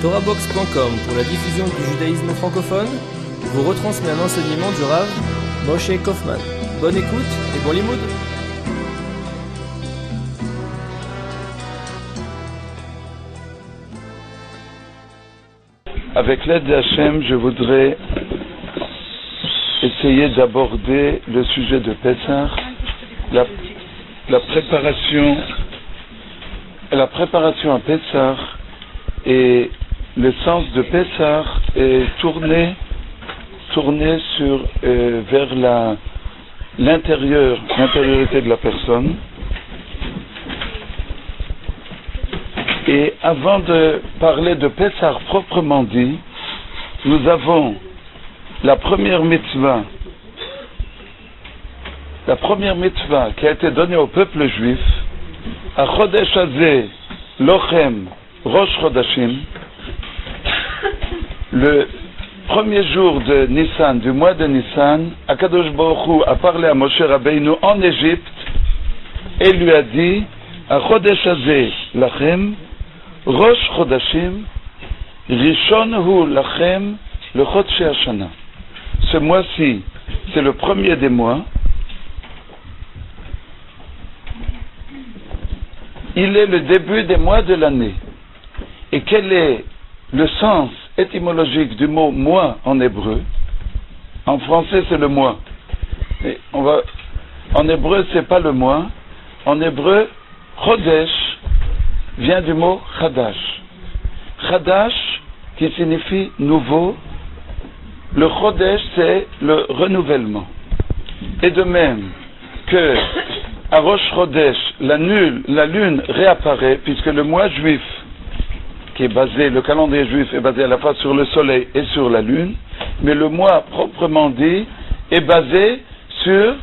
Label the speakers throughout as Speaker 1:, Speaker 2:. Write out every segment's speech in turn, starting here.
Speaker 1: TorahBox.com pour la diffusion du judaïsme francophone vous retransmet un enseignement du Rav Moshe Kaufman. Bonne écoute et bon limoud.
Speaker 2: Avec l'aide d'Hachem, je voudrais essayer d'aborder le sujet de Pessah, la préparation à Pessah, et le sens de Pessah est tourné vers l'intériorité de la personne. Et avant de parler de Pessah proprement dit, nous avons la première mitzvah qui a été donnée au peuple juif, à Chodesh Hazeh Lochem Rosh Chodashim, le premier jour de Nissan, du mois de Nissan, Akadosh Baruch Hu a parlé à Moshe Rabbeinu en Égypte et lui a dit, à Chodesh Hazeh Lachem Rosh Chodashim Rishon Hu Lachem le Chodshei Hashana. Ce mois-ci, c'est le premier des mois. Il est le début des mois de l'année. Et quel est le sens étymologique du mot mois en hébreu? En français, c'est le mois. Et en hébreu, c'est pas le mois. En hébreu, Chodesh vient du mot Chadash. Chadash, qui signifie nouveau. Le Chodesh, c'est le renouvellement. Et de même que à Rosh Chodesh, la lune réapparaît, puisque le mois juif, le calendrier juif est basé à la fois sur le soleil et sur la lune, mais le mois proprement dit est basé sur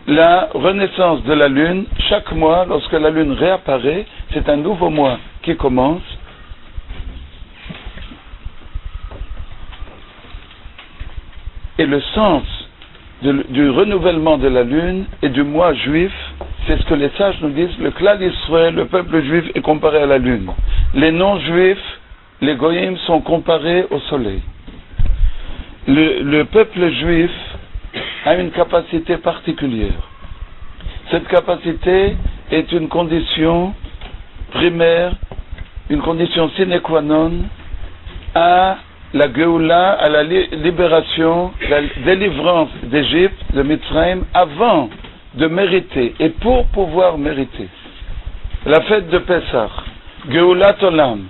Speaker 2: la renaissance de la lune. Chaque mois, lorsque la lune réapparaît, c'est un nouveau mois qui commence. Et le sens du renouvellement de la lune et du mois juif, c'est ce que les sages nous disent, le Klal Israël, le peuple juif, est comparé à la lune. Les non-juifs, les goyim, sont comparés au soleil. Le peuple juif a une capacité particulière. Cette capacité est une condition primaire, une condition sine qua non à la Géoula, à la libération, la délivrance d'Égypte, de Mitzrayim, avant de mériter et pour pouvoir mériter. La fête de Pessah, Géoulat Olam,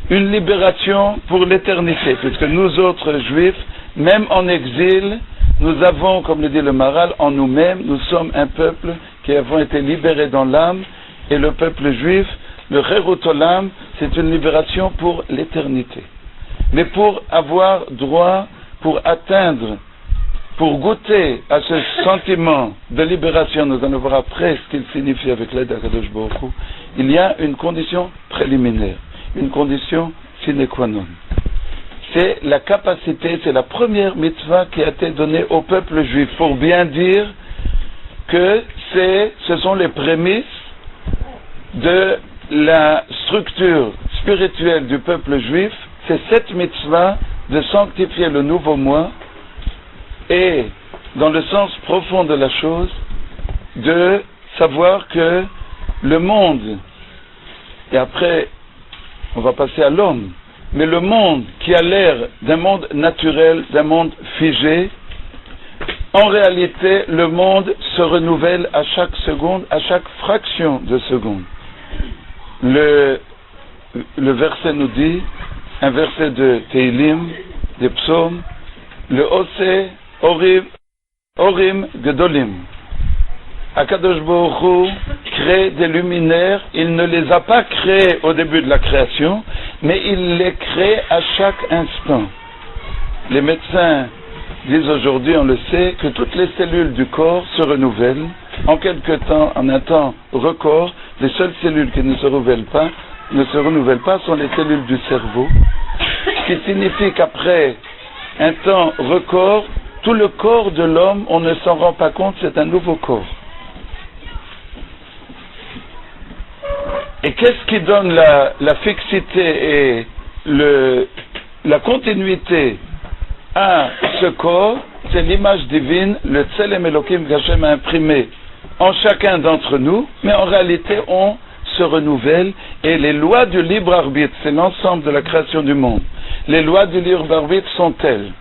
Speaker 2: une libération pour l'éternité, puisque nous autres juifs, même en exil, nous avons, comme le dit le Maral, en nous-mêmes, nous sommes un peuple qui avons été libérés dans l'âme, et le peuple juif, le Cherut Olam, c'est une libération pour l'éternité. Mais pour avoir droit, pour atteindre, pour goûter à ce sentiment de libération, nous allons voir après ce qu'il signifie avec l'aide d'Akadosh Baruch Hu, il y a une condition préliminaire, une condition sine qua non. C'est la capacité, c'est la première mitzvah qui a été donnée au peuple juif, pour bien dire que ce sont les prémices de la structure spirituelle du peuple juif. C'est cette mitzvah de sanctifier le nouveau mois et, dans le sens profond de la chose, de savoir que le monde, et après on va passer à l'homme, mais le monde qui a l'air d'un monde naturel, d'un monde figé, en réalité le monde se renouvelle à chaque seconde, à chaque fraction de seconde. Le verset nous dit, un verset de Teilim, des psaumes, le Ose Orim Gedolim. Akadosh Baruch Hu crée des luminaires, il ne les a pas créés au début de la création, mais il les crée à chaque instant. Les médecins disent aujourd'hui, on le sait, que toutes les cellules du corps se renouvellent. En quelque temps, en un temps record, les seules cellules qui ne se renouvellent pas sont les cellules du cerveau, ce qui signifie qu'après un temps record, tout le corps de l'homme, on ne s'en rend pas compte, c'est un nouveau corps. Et qu'est-ce qui donne la fixité et la continuité à ce corps, c'est l'image divine, le Tselem Elokim qu'Hachem a imprimé en chacun d'entre nous, mais en réalité on se renouvelle, et les lois du libre arbitre, c'est l'ensemble de la création du monde. Les lois du libre arbitre sont telles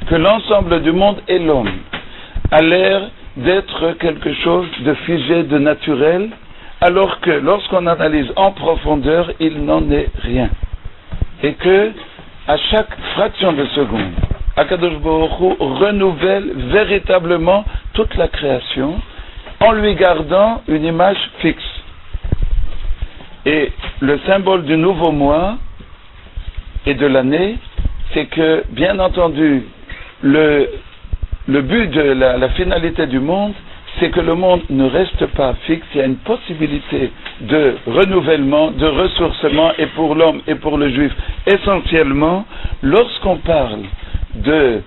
Speaker 2: que l'ensemble du monde et l'homme a l'air d'être quelque chose de figé, de naturel, alors que lorsqu'on analyse en profondeur, il n'en est rien. Et que à chaque fraction de seconde, Akadosh Baruch Hu renouvelle véritablement toute la création en lui gardant une image fixe. Et le symbole du nouveau mois et de l'année, c'est que, bien entendu, le but de la finalité du monde, c'est que le monde ne reste pas fixe. Il y a une possibilité de renouvellement, de ressourcement, et pour l'homme et pour le juif, essentiellement, lorsqu'on parle de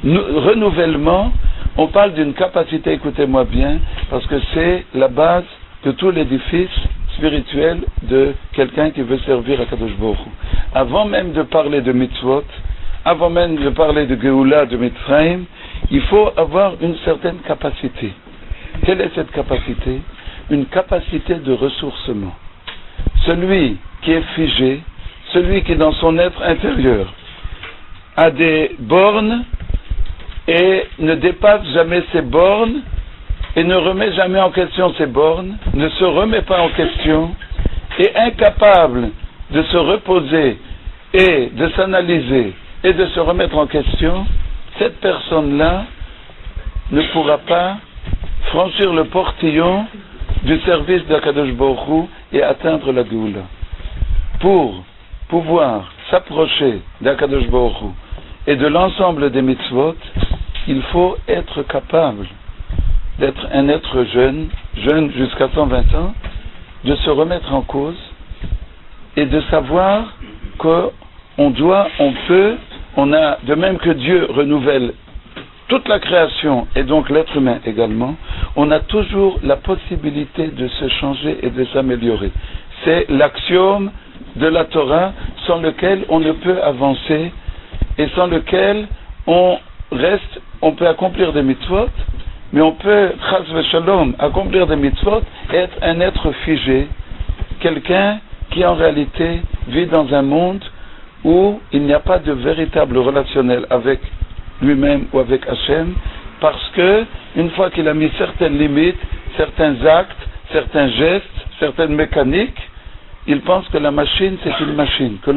Speaker 2: renouvellement, on parle d'une capacité, écoutez-moi bien, parce que c'est la base de tout l'édifice spirituel de quelqu'un qui veut servir à Kadosh Baruch Hu. Avant même de parler de mitzvot, avant même de parler de Geoula, de Mitzrayim, il faut avoir une certaine capacité. Quelle est cette capacité? Une capacité de ressourcement. Celui qui est figé, celui qui dans son être intérieur a des bornes et ne dépasse jamais ces bornes et ne remet jamais en question ces bornes, ne se remet pas en question, est incapable de se reposer et de s'analyser et de se remettre en question, cette personne-là ne pourra pas franchir le portillon du service d'Akadosh Baruch Hu et atteindre la Géoula. Pour pouvoir s'approcher d'Akadosh Baruch Hu et de l'ensemble des mitzvot, il faut être capable d'être un être jeune jusqu'à 120 ans, de se remettre en cause et de savoir qu'on doit, on peut, on a, de même que Dieu renouvelle toute la création et donc l'être humain également, on a toujours la possibilité de se changer et de s'améliorer. C'est l'axiome de la Torah sans lequel on ne peut avancer et sans lequel on peut accomplir des mitzvot, mais on peut, chas v'shalom, accomplir des mitzvot et être un être figé, quelqu'un qui en réalité vit dans un monde où il n'y a pas de véritable relationnel avec lui-même ou avec Hachem, parce que une fois qu'il a mis certaines limites, certains actes, certains gestes, certaines mécaniques, il pense que la machine c'est une machine, que